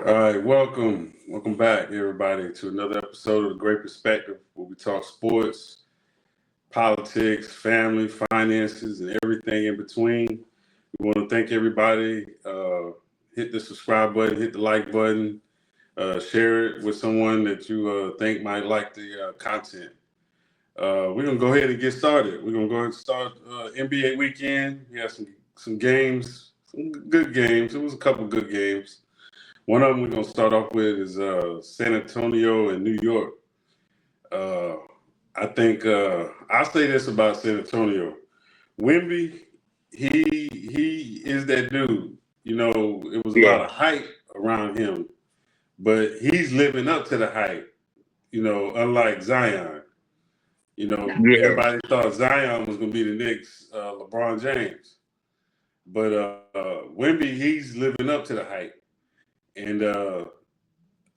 All right, welcome back, everybody, to another episode of The Great Perspective, where we talk sports, politics, family, finances, and everything in between. We want to thank everybody. Hit the subscribe button, hit the like button, share it with someone that you think might like the content. We're gonna go ahead and get started. We're gonna go ahead and start NBA weekend. We had some games, some good games. It was a couple good games. One of them we're gonna start off with is San Antonio and New York. Uh, I think I'll say this about San Antonio: Wemby, he is that dude. You know, it was a lot Yeah. of hype around him, but he's living up to the hype. You know, unlike Zion. You know, Yeah. everybody thought Zion was gonna be the Knicks, LeBron James, but Wemby, he's living up to the hype, and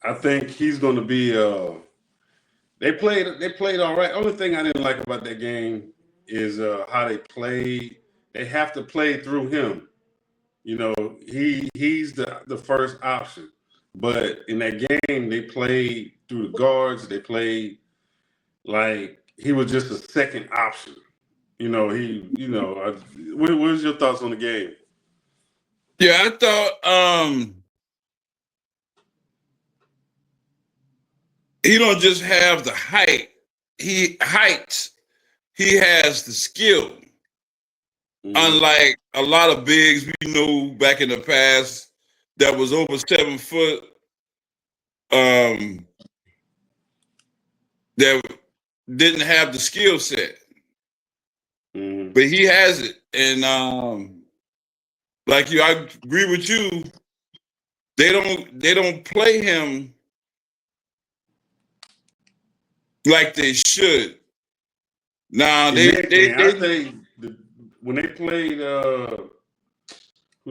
I think he's going to be. They played all right. Only thing I didn't like about that game is how they played. They have to play through him. You know, he's the first option. But in that game, they played through the guards. They played like he was just a second option. You know, what was your thoughts on the game? Yeah, I thought he don't just have the height. He has the skill. Unlike a lot of bigs we know back in the past that was over 7 foot, that didn't have the skill set. But he has it. And like you, I agree with you. They don't play him like they should. Now I think when they played, who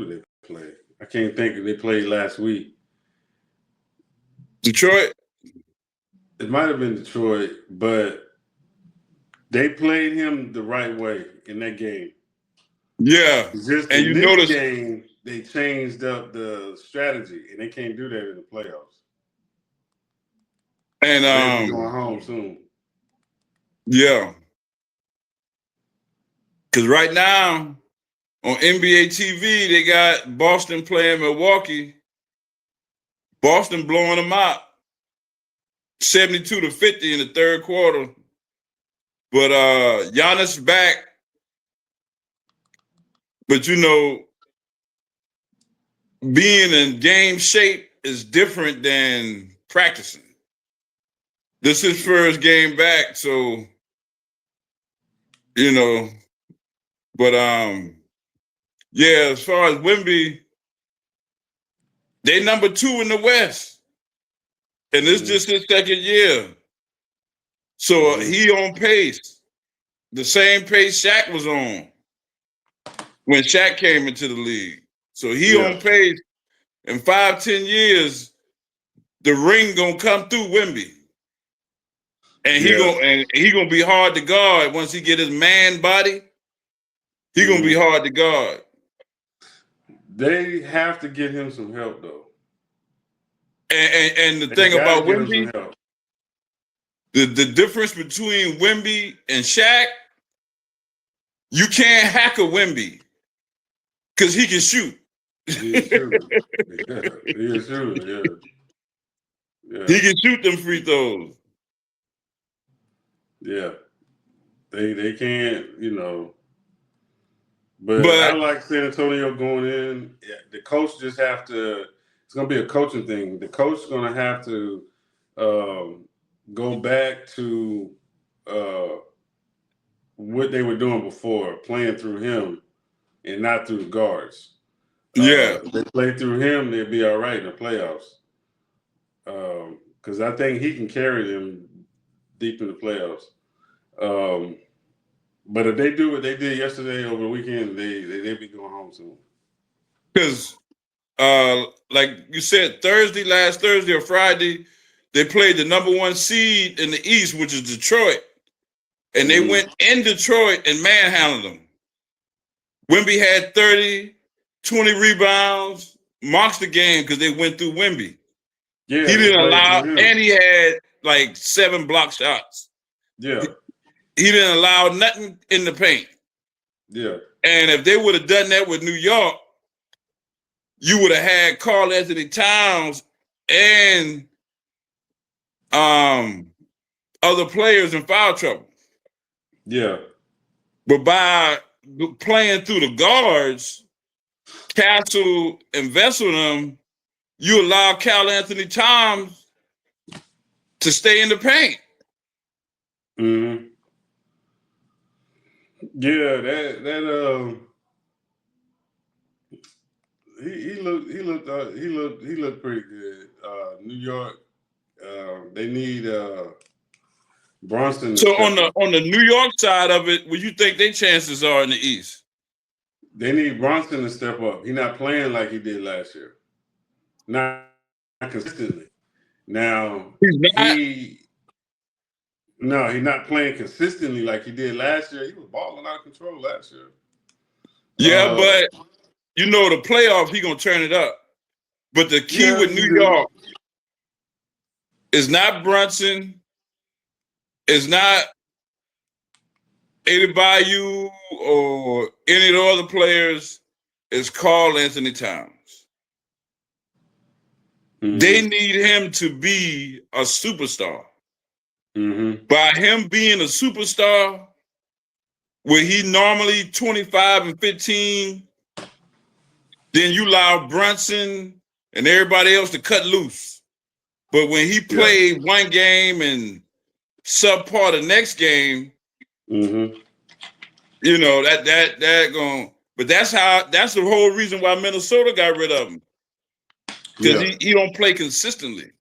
did they play? I can't think. They played last week. Detroit. It might have been Detroit, but they played him the right way in that game. Yeah, Just and in you this notice game, they changed up the strategy, and they can't do that in the playoffs. And They'll be going home soon. Yeah, because right now on NBA TV they got Boston playing Milwaukee. Boston blowing them out 72-50 in the third quarter. But Giannis back. But you know, being in game shape is different than practicing. This is his first game back, so you know. But yeah, as far as Wemby, they number 2 in the West, and this just his second year, so he on pace, the same pace Shaq was on when Shaq came into the league. So he on pace. In 5-10 years, the ring gonna come through Wemby. And he gonna be hard to guard once he get his man body. He gonna be hard to guard. They have to get him some help though. And the thing about Wemby, the difference between Wemby and Shaq, you can't hack a Wemby because he can shoot. He is shooting. He is shooting. Yeah. He can shoot them free throws. Yeah. They can't, you know. But I like San Antonio going in. The coach just have to. It's going to be a coaching thing. The coach is going to have to go back to what they were doing before, playing through him and not through the guards. If they play through him, they'll be all right in the playoffs. Because I think he can carry them deep in the playoffs. But if they do what they did yesterday over the weekend, they be going home soon. Because, like you said, last Thursday or Friday, they played the number 1 seed in the East, which is Detroit. And they went in Detroit and manhandled them. Wemby had 30, 20 rebounds, marks the game because they went through Wemby. Yeah, He they didn't played allow, through him. and he had like 7 block shots. Yeah, He didn't allow nothing in the paint. yeah, And if they would have done that with New York, you would have had Karl Anthony Towns and other players in foul trouble. yeah, But by playing through the guards, Castle and Vessel them, you allow Karl Anthony Towns to stay in the paint. mm-hmm. Yeah. He looked pretty good. New York, they need Bronson to So step up. on the New York side of it, what do you think their chances are in the East? They need Bronson to step up. He's not playing like he did last year. Not consistently. Now He's not. he's not playing consistently like he did last year. He was balling out of control last year. Yeah, but you know the playoff, he gonna turn it up. But the key Yeah, with he New do. York is not Brunson, is not Adebayo or any of the other players, is Karl Anthony Towns. Mm-hmm. They need him to be a superstar. Mm-hmm. By him being a superstar, where he normally 25 and 15, then you allow Brunson and everybody else to cut loose. But when he played one game and subpar the next game, Mm-hmm. you know, that going. But that's the whole reason why Minnesota got rid of him. Because he don't play consistently.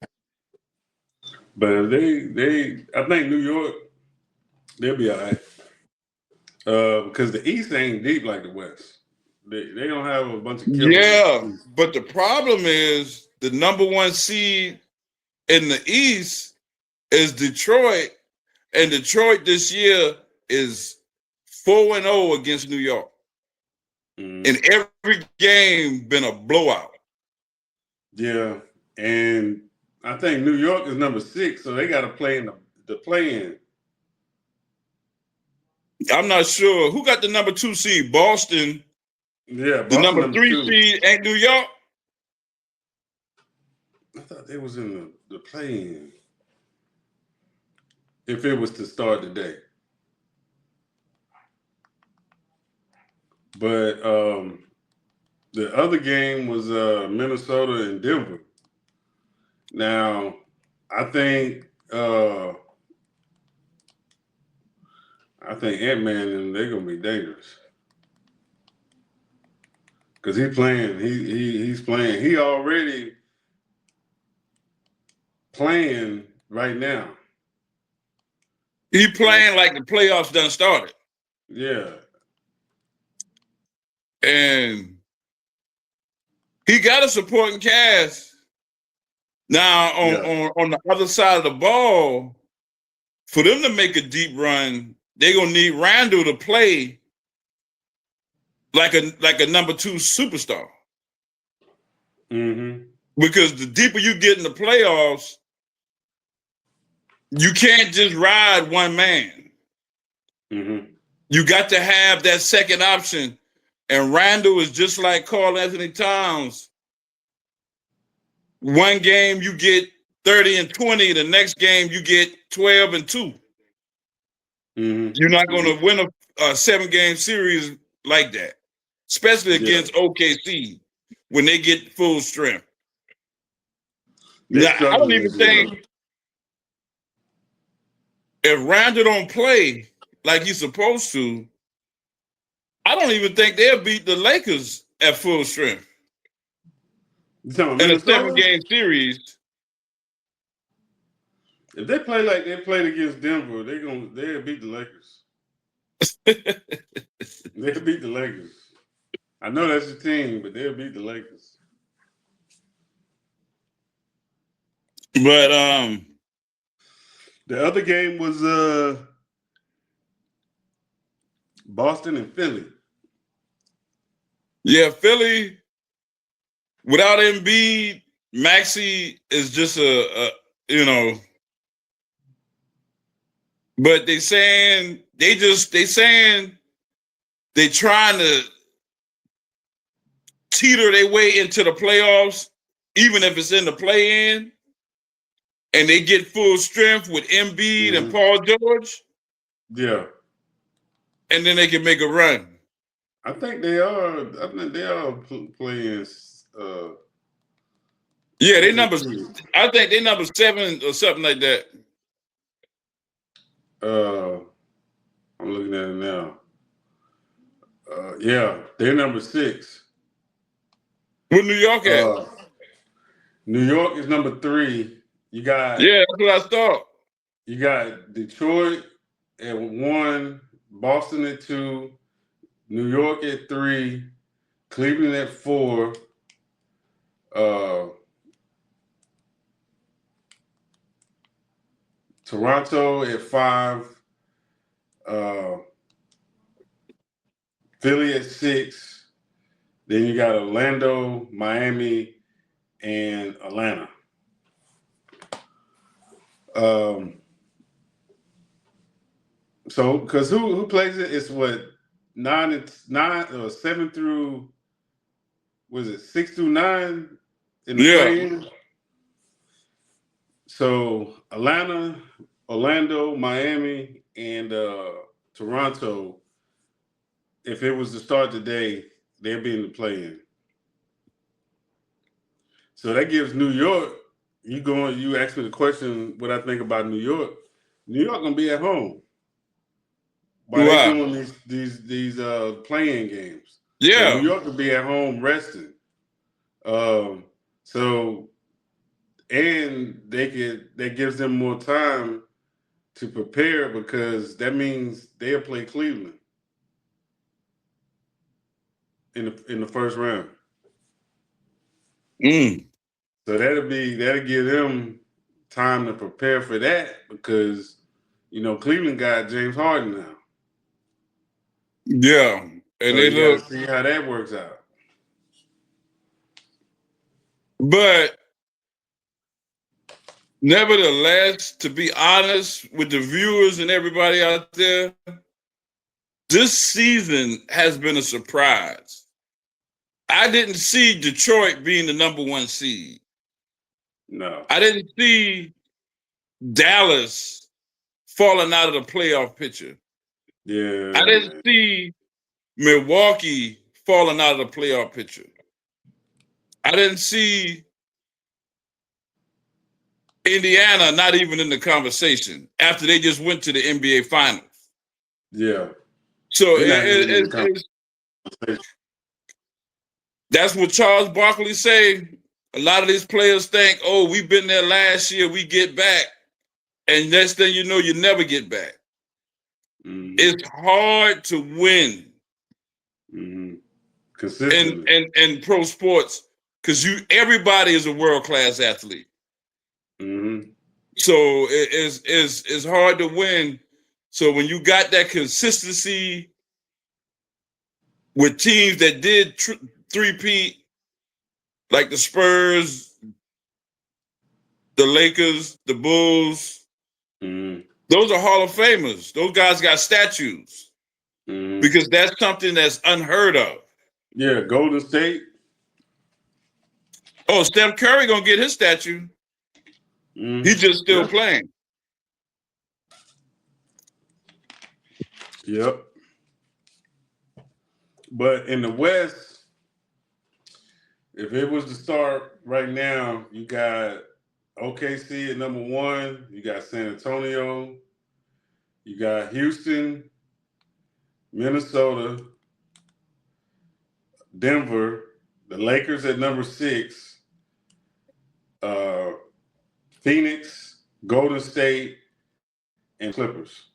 But if I think New York, they'll be all right. Because the East ain't deep like the West. They don't have a bunch of killers. Yeah, but the problem is the number 1 seed in the East is Detroit, and Detroit this year is 4-0 against New York. And every game been a blowout. Yeah, and I think New York is number 6, so they got to play in the play-in. I'm not sure who got the number 2 seed. Boston. Yeah, the Boston number 3 2. seed ain't New York. I thought they was in the play-in. If it was to start today. But the other game was Minnesota and Denver. Now, I think Ant-Man and they're gonna be dangerous. Because he's playing. He's playing. He already playing right now. He playing like the playoffs done started. Yeah. And he got a supporting cast. Now on the other side of the ball, for them to make a deep run, they're gonna need Randall to play like a number 2 superstar. Mm-hmm. Because the deeper you get in the playoffs, you can't just ride one man. Mm-hmm. You got to have that second option. And Randall is just like Karl Anthony Towns. One game you get 30 and 20, the next game you get 12 and 2. Mm-hmm. You're not going to win a 7-game series like that, especially against OKC when they get full strength. Now, I don't even think if Randall don't play like he's supposed to, I don't even think they'll beat the Lakers at full strength in a 7-game series. If they play like they played against Denver, they'll beat the Lakers. They'll beat the Lakers. I know that's your team, but they'll beat the Lakers. But the other game was Boston and Philly. Yeah, Philly without Embiid, Maxey is just a you know, but they saying they trying to teeter their way into the playoffs, even if it's in the play-in, and they get full strength with Embiid and Paul George. Yeah, and then they can make a run. I think they are. I think they are playing. Yeah, they number. I think they number 7 or something like that. I'm looking at it now. Yeah, they're number 6. Where New York at? New York is number 3. You got that's what I thought. You got Detroit at 1, Boston at 2, New York at 3, Cleveland at 4. Toronto at 5. Philly at 6. Then you got Orlando, Miami, and Atlanta. So, because who plays it? It's what 7 through, was it 6 through 9 in the play-in? So Atlanta, Orlando, Miami, and Toronto. If it was to start today, they'd be in the play-in. So that gives New York. You asked me the question what I think about New York. New York gonna be at home while they doing these playing games. Yeah. So New York will be at home resting. So and that gives them more time to prepare, because that means they'll play Cleveland in the first round. So that'll give them time to prepare for that, because Cleveland got James Harden now. Yeah, and so they you gotta see how that works out. But nevertheless, to be honest with the viewers and everybody out there, this season has been a surprise. I didn't see Detroit being the number 1 seed. No. I didn't see Dallas falling out of the playoff picture. Yeah. I didn't see Milwaukee falling out of the playoff picture. I didn't see Indiana not even in the conversation after they just went to the NBA Finals. Yeah. So that's what Charles Barkley say. A lot of these players think, oh, we've been there last year, we get back. And next thing you know, you never get back. Mm-hmm. It's hard to win consistently in pro sports, because everybody is a world-class athlete. Mm-hmm. So it's hard to win. So when you got that consistency with teams that did three-peat, like the Spurs, the Lakers, the Bulls, those are Hall of Famers. Those guys got statues because that's something that's unheard of. Yeah, Golden State. Oh, Steph Curry gonna get his statue. He's just still playing. Yep. But in the West, if it was to start right now, you got OKC at number 1. You got San Antonio. You got Houston, Minnesota, Denver, the Lakers at number 6, Phoenix, Golden State, and Clippers.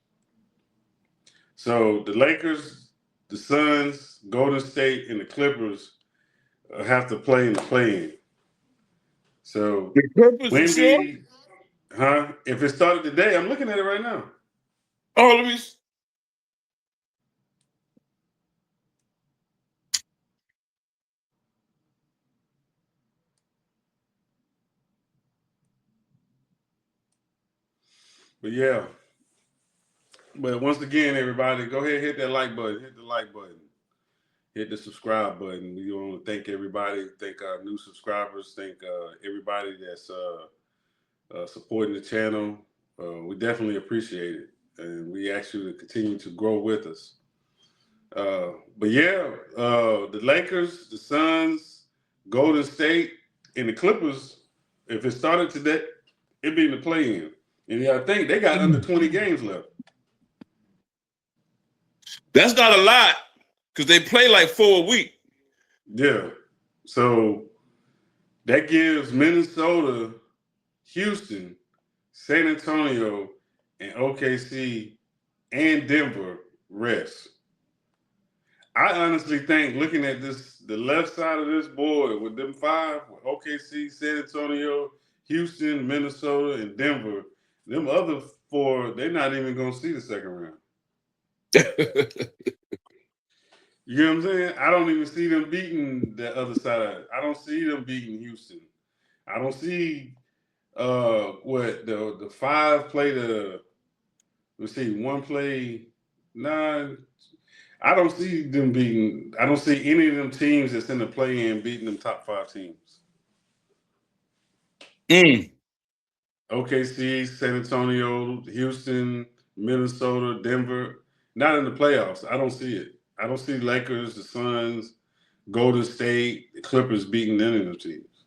So the Lakers, the Suns, Golden State, and the Clippers have to play in the play-in. So the Clippers, Wemby, if it started today, I'm looking at it right now. Oh, let me. But yeah. But once again, everybody, go ahead and hit that like button. Hit the like button. Hit the subscribe button. We want to thank everybody. Thank our new subscribers. Thank everybody that's supporting the channel. We definitely appreciate it, and we ask you to continue to grow with us. But yeah, the Lakers, the Suns, Golden State, and the Clippers. If it started today, it'd be in the play-in. And yeah, I think they got under 20 games left. That's not a lot because they play like 4 a week. Yeah. So that gives Minnesota, Houston, San Antonio, and OKC and Denver rest. I honestly think looking at the left side of this board with them five, with OKC, San Antonio, Houston, Minnesota, and Denver, them other four, they're not even going to see the second round. You know what I'm saying? I don't even see them beating the other side. I don't see them beating Houston. I don't see what the five play the, let's see, one play nine. I don't see them beating. I don't see any of them teams that's in the play-in beating them top five teams. OKC, San Antonio, Houston, Minnesota, Denver, not in the playoffs. I don't see it. I don't see Lakers, the Suns, Golden State, the Clippers beating any of those teams.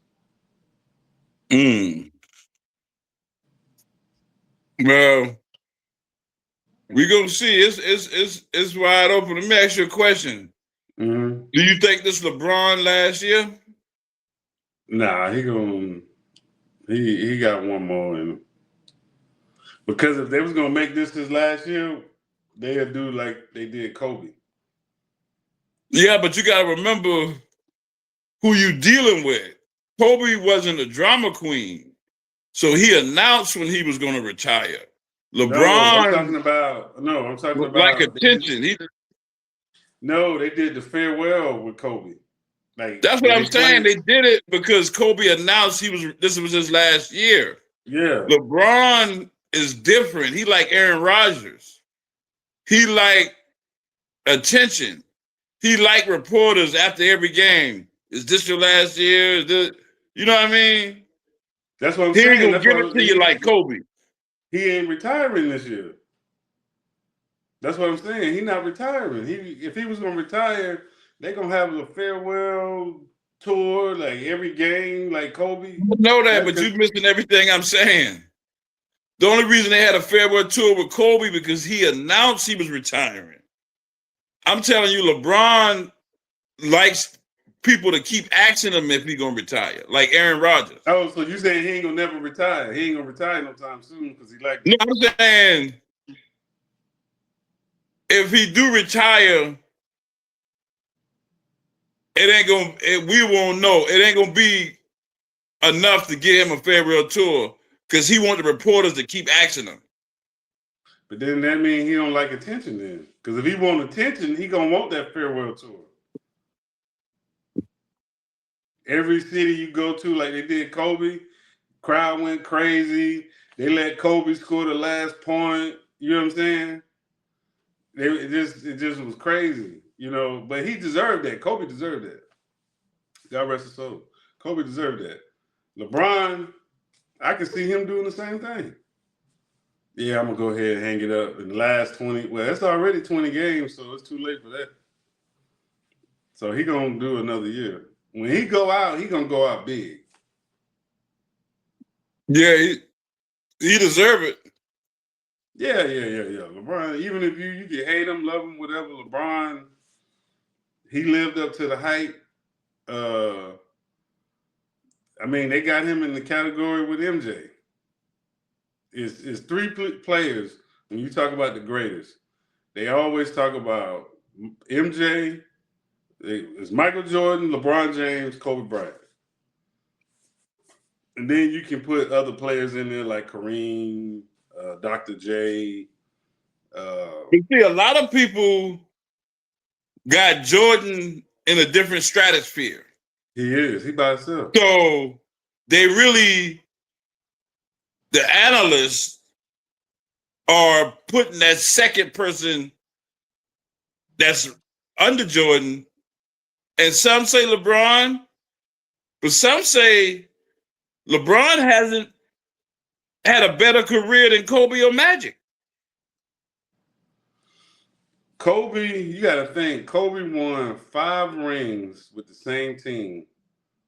Well, we're gonna see. It's wide open. Let me ask you a question. Mm-hmm. Do you think this LeBron last year? Nah, he got one more in him. Because if they was gonna make this his last year, they'd do like they did Kobe. Yeah, but you gotta remember who you dealing with. Kobe wasn't a drama queen, so he announced when he was going to retire. LeBron, I'm talking about like attention. They did the farewell with Kobe. Like that's what I'm saying. They did it because Kobe announced this was his last year. Yeah. LeBron is different. He like Aaron Rodgers. He like attention. He like reporters after every game. Is this your last year? You know what I mean? That's what I'm saying. He ain't gonna give it to you like Kobe. He ain't retiring this year. That's what I'm saying. He's not retiring. If he was gonna retire, they're gonna have a farewell tour, like every game, like Kobe. I know that, but you're missing everything I'm saying. The only reason they had a farewell tour with Kobe because he announced he was retiring. I'm telling you, LeBron likes people to keep asking him if he's gonna retire, like Aaron Rodgers. Oh, so you saying he ain't gonna never retire? He ain't gonna retire no time soon because he like. No, I'm saying if he do retire, we won't know. It ain't gonna be enough to get him a farewell tour because he want the reporters to keep asking him. But then that means he don't like attention then. Because if he want attention, he gonna want that farewell tour. Every city you go to, like they did Kobe, crowd went crazy. They let Kobe score the last point. You know what I'm saying? It just was crazy, you know. But he deserved that. Kobe deserved that. God rest his soul. Kobe deserved that. LeBron, I can see him doing the same thing. Yeah, I'm gonna go ahead and hang it up in the last 20. Well, it's already 20 games, so it's too late for that. So he gonna do another year. When he go out, he gonna go out big. Yeah, he deserve it. Yeah. LeBron, even if you can hate him, love him, whatever, LeBron, he lived up to the hype. I mean, they got him in the category with MJ. It's three players when you talk about the greatest. They always talk about MJ. It's Michael Jordan, LeBron James, Kobe Bryant. And then you can put other players in there like Kareem, Dr. J. You see, a lot of people got Jordan in a different stratosphere. He is. He by himself. So they really, the analysts are putting that second person that's under Jordan. And some say LeBron, but some say LeBron hasn't had a better career than Kobe or Magic. Kobe, you got to think, Kobe won 5 rings with the same team,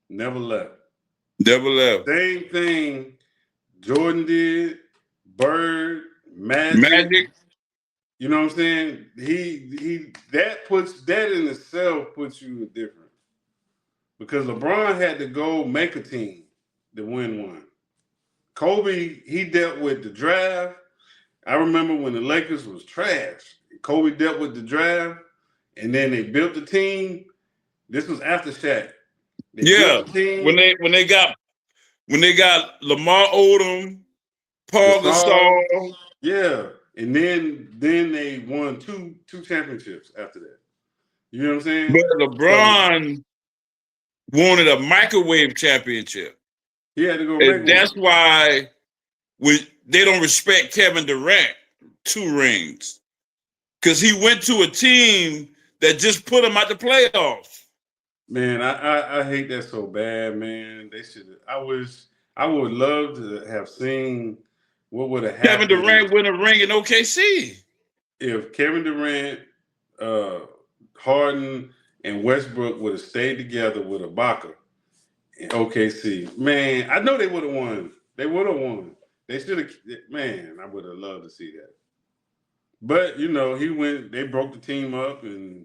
never left. Never left. Same thing Jordan did, Bird, Magic. You know what I'm saying? He that in itself puts you in different. Because LeBron had to go make a team to win one. Kobe, he dealt with the draft. I remember when the Lakers was trash. Kobe dealt with the draft, and then they built the team. This was after Shaq. They built the team. When they got Lamar Odom, Paul Gasol. Yeah. And then they won two championships after that. You know what I'm saying? But LeBron wanted a microwave championship. He had to go and make that's one. why they don't respect Kevin Durant 2 rings. Because he went to a team that just put him out the playoffs. Man, I hate that so bad, man. They should. I would love to have seen what would have happened. Kevin Durant win a ring in OKC. If Kevin Durant, Harden, and Westbrook would have stayed together with Ibaka in OKC, man, I know they would have won. They would have won. They should have. Man, I would have loved to see that. But you know, he went. They broke the team up, and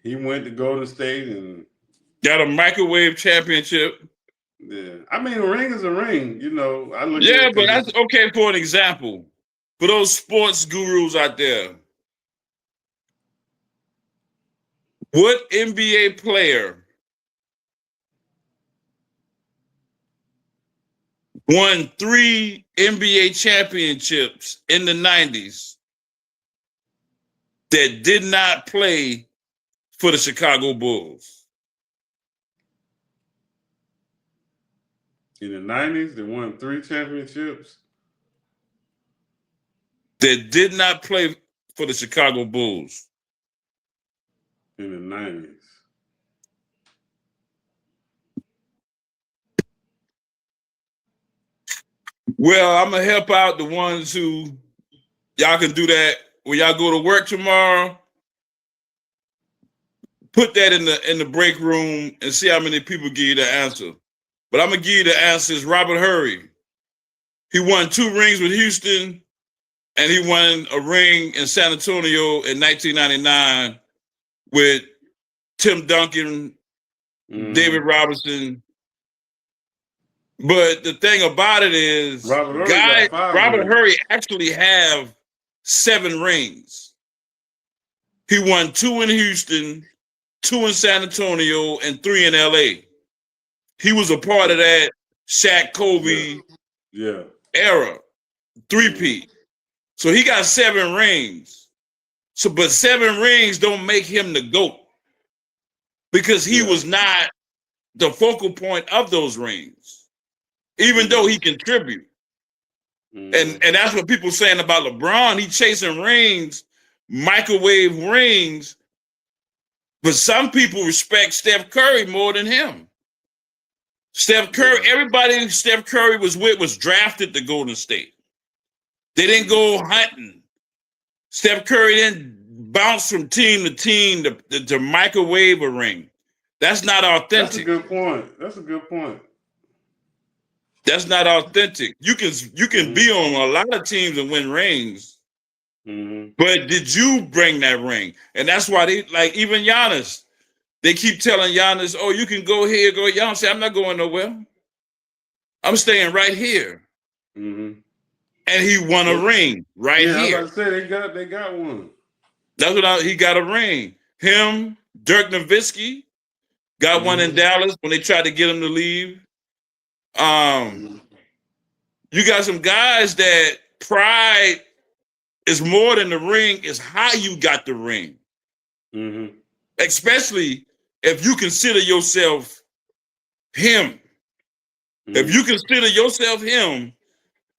he went to Golden State and got a microwave championship. Yeah, I mean, a ring is a ring. You know, I look. Yeah, but that's okay for an example. For those sports gurus out there, what NBA player won 3 NBA championships in the 90s that did not play for the Chicago Bulls? In the 90s, they won 3 championships. That did not play for the Chicago Bulls. In the 90s. Well, I'm going to help out the ones who y'all can do that when y'all go to work tomorrow. Put that in the break room and see how many people give you the answer. But I'm going to give you the answers. Robert Horry. He won 2 rings with Houston, and he won a ring in San Antonio in 1999 with Tim Duncan, David Robinson. But the thing about it is, Robert Horry actually have 7 rings. He won 2 in Houston, 2 in San Antonio, and 3 in LA. He was a part of that Shaq Kobe era, 3-peat. So he got 7 rings. But 7 rings don't make him the GOAT because he was not the focal point of those rings, even though he contributed. And that's what people saying about LeBron. He chasing rings, microwave rings, but some people respect Steph Curry more than him. Steph Curry, everybody Steph Curry was with was drafted to Golden State. They didn't go hunting. Steph Curry didn't bounce from team to team to microwave a ring. That's not authentic. That's a good point. That's not authentic. You can be on a lot of teams and win rings, but did you bring that ring? And that's why they like even Giannis. They keep telling Giannis, "Oh, you can go here, go." Giannis say, "I'm not going nowhere. I'm staying right here." And he won a ring right here. I was about to say they got one. That's what he got a ring. Him, Dirk Nowitzki got one in Dallas when they tried to get him to leave. You got some guys that pride is more than the ring, is how you got the ring. Especially if you consider yourself him. If you consider yourself him,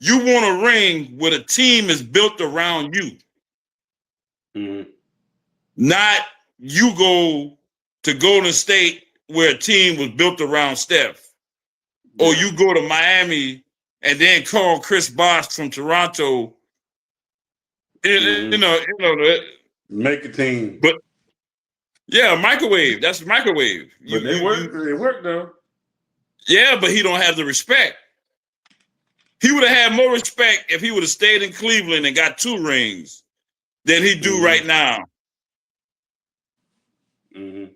you want a ring where the team is built around you. Mm-hmm. Not you go to Golden State where a team was built around Steph. Yeah. Or you go to Miami and then call Chris Bosh from Toronto. Mm-hmm. You know that. Make a team. But yeah, microwave. That's microwave. But they work. They work though. Yeah, but he don't have the respect. He would have had more respect if he would have stayed in Cleveland and got 2 rings than he do Mm-hmm. right now. Mm-hmm.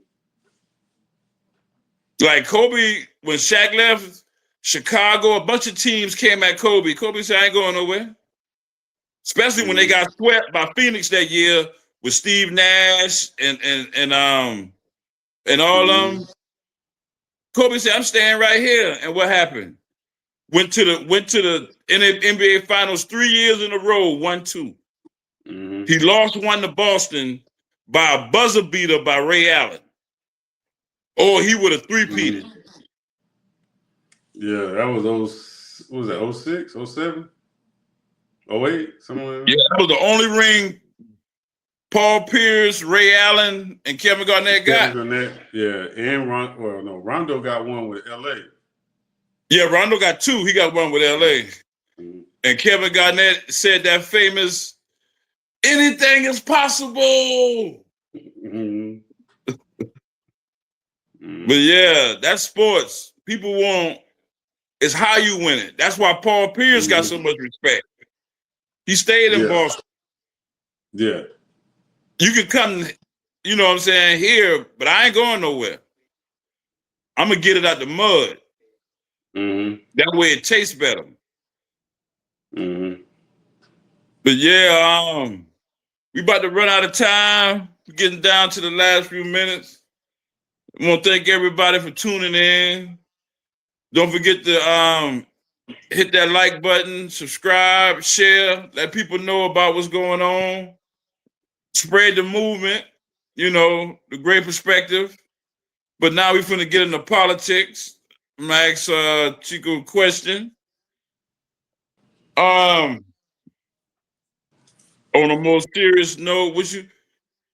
Like Kobe, when Shaq left Chicago, a bunch of teams came at Kobe. Kobe said, I ain't going nowhere. Especially when they got swept by Phoenix that year with Steve Nash and all of them. Kobe said, I'm staying right here. And what happened? Went to the NBA Finals 3 years in a row, 1-2. Mm-hmm. He lost 1 to Boston by a buzzer beater by Ray Allen. Or he would have 3-peated. Mm-hmm. Yeah, that was what was that, 06, 07? 08, something like that? Yeah, that was the only ring Paul Pierce, Ray Allen, and Kevin Garnett got. Kevin Garnett, yeah, and Rondo got one with LA. Yeah, Rondo got 2. He got 1 with LA. Mm-hmm. And Kevin Garnett said that famous, anything is possible. Mm-hmm. But yeah, that's sports. People want, it's how you win it. That's why Paul Pierce got so much respect. He stayed in Boston. Yeah. You can come, you know what I'm saying, here, but I ain't going nowhere. I'm going to get it out the mud. Mm-hmm. That way it tastes better. Mm-hmm. But yeah, we about to run out of time. We're getting down to the last few minutes. I want to thank everybody for tuning in. Don't forget to hit that like button, subscribe, share, let people know about what's going on. Spread the movement, you know, the great perspective. But now we're finna get into politics. I'm gonna ask Chico a question. On a more serious note,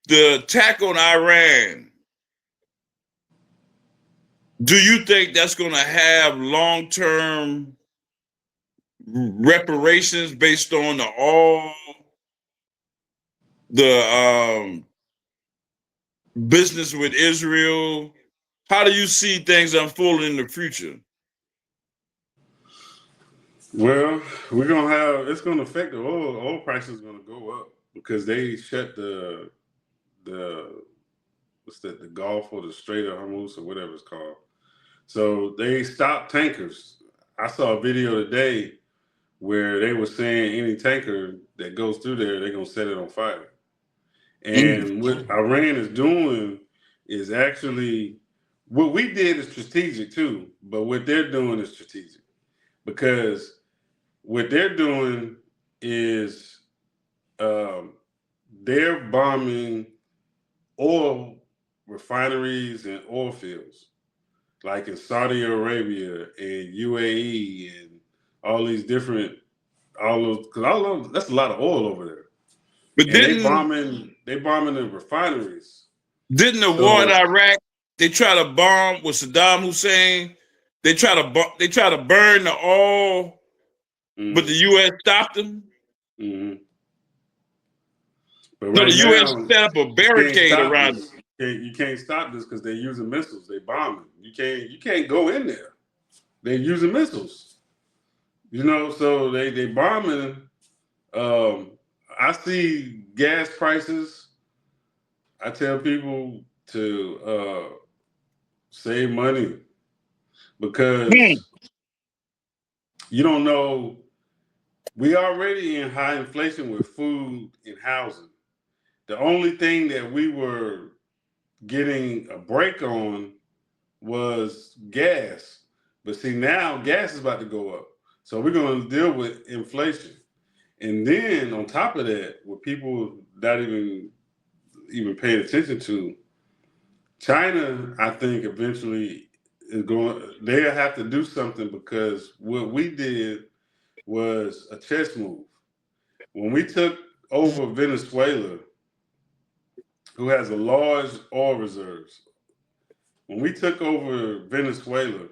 the attack on Iran, do you think that's gonna have long-term reparations based on all the business with Israel? How do you see things unfolding in the future? Well, it's gonna affect the oil. Oil prices are gonna go up because they shut the what's that, the Gulf or the Strait of Hormuz or whatever it's called. So they stopped tankers. I saw a video today where they were saying any tanker that goes through there, they're gonna set it on fire. And what Iran is doing is actually, what we did is strategic too, but what they're doing is strategic because what they're doing is they're bombing oil refineries and oil fields, like in Saudi Arabia and UAE and all these different, that's a lot of oil over there. But And they bombing the refineries. Didn't the war in Iraq, they try to bomb with Saddam Hussein? They try to burn the oil, but the U.S. stopped them. Mm-hmm. But No, right the U.S. now, set up a barricade around it. You can't stop this because they're using missiles. They bombing. You can't go in there. They're using missiles. You know, so they bombing. I see gas prices. I tell people to save money because you don't know. We already in high inflation with food and housing. The only thing that we were getting a break on was gas. But see, now gas is about to go up. So we're going to deal with inflation. And then on top of that, what people not even paying attention to, China, I think eventually they'll have to do something because what we did was a chess move. When we took over Venezuela, who has a large oil reserves, when we took over Venezuela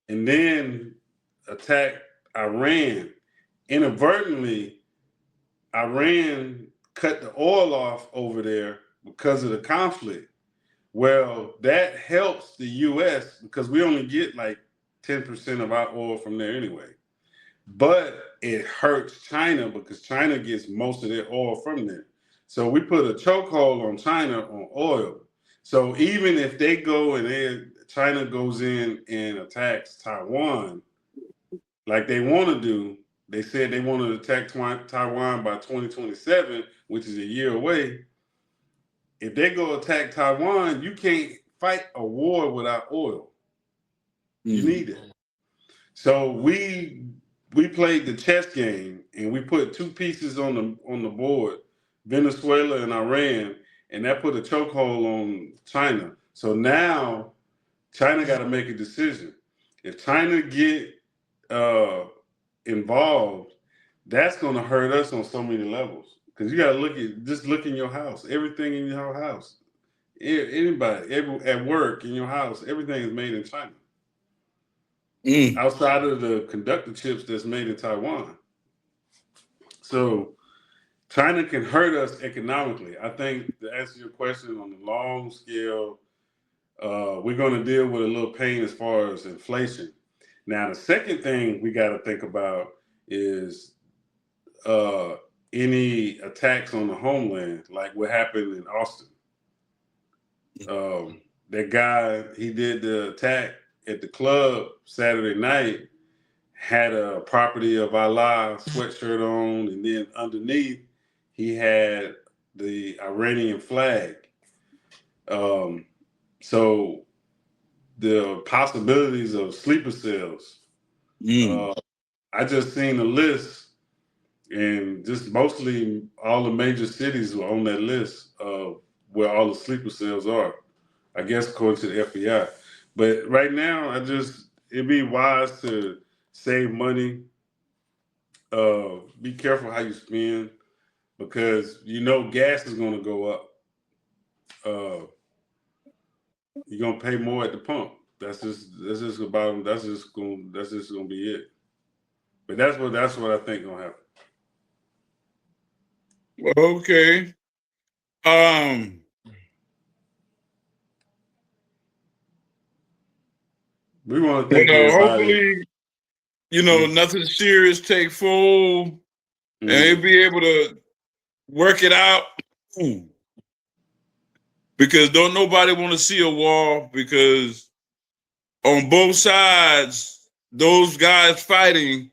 and then attacked Iran, inadvertently, Iran cut the oil off over there because of the conflict. Well, that helps the U.S. because we only get like 10% of our oil from there anyway. But it hurts China because China gets most of their oil from there. So we put a chokehold on China on oil. So even if they go and China goes in and attacks Taiwan, like they want to do, they said they want to attack Taiwan by 2027, which is a year away. If they go attack Taiwan, you can't fight a war without oil. You need it. So we played the chess game and we put two pieces on the board, Venezuela and Iran, and that put a chokehold on China. So now China got to make a decision. If China get involved, that's going to hurt us on so many levels. Because you got to look in your house, everything in your house, anybody, at work, in your house, everything is made in China. Outside of the conductor chips that's made in Taiwan. So China can hurt us economically. I think to answer your question on the long scale, we're going to deal with a little pain as far as inflation. Now, the second thing we got to think about is any attacks on the homeland, like what happened in Austin. That guy, he did the attack at the club Saturday night, had a Property of Allah sweatshirt on, and then underneath he had the Iranian flag. So the possibilities of sleeper cells. I just seen a list, and just mostly all the major cities were on that list of where all the sleeper cells are. I guess according to the FBI. But right now, it'd be wise to save money. Be careful how you spend because gas is going to go up. You're going to pay more at the pump. That's just going to be it. But that's what I think going to happen. Okay. We want to thank everybody. Hopefully, nothing serious take full, and they'll be able to work it out. Because don't nobody want to see a war, because on both sides, those guys fighting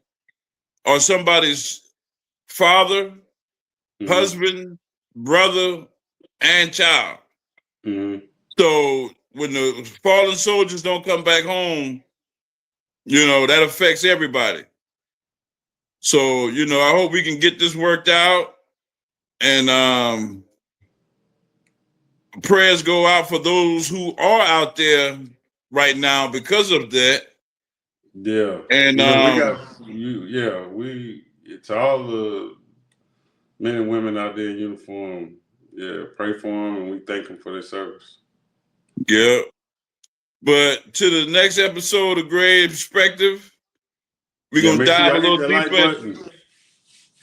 are somebody's father, husband, brother, and child. So when the fallen soldiers don't come back home, that affects everybody. So, I hope we can get this worked out, and prayers go out for those who are out there right now because of that. Yeah. And to all the men and women out there in uniform, pray for them, and we thank them for their service. Yeah. But to the next episode of Great Perspective, we're going to dive a little deeper.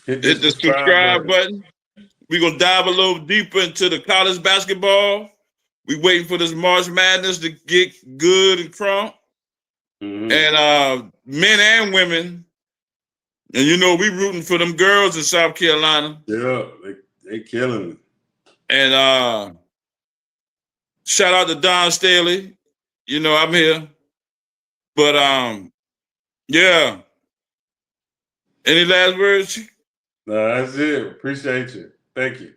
Hit the subscribe button. We're going to dive a little deeper into the college basketball. We waiting for this March Madness to get good and crunk. And men and women. And we rooting for them girls in South Carolina. Yeah, they killing it. And shout out to Don Staley. I'm here. But yeah. Any last words? No, that's it. Appreciate you. Thank you.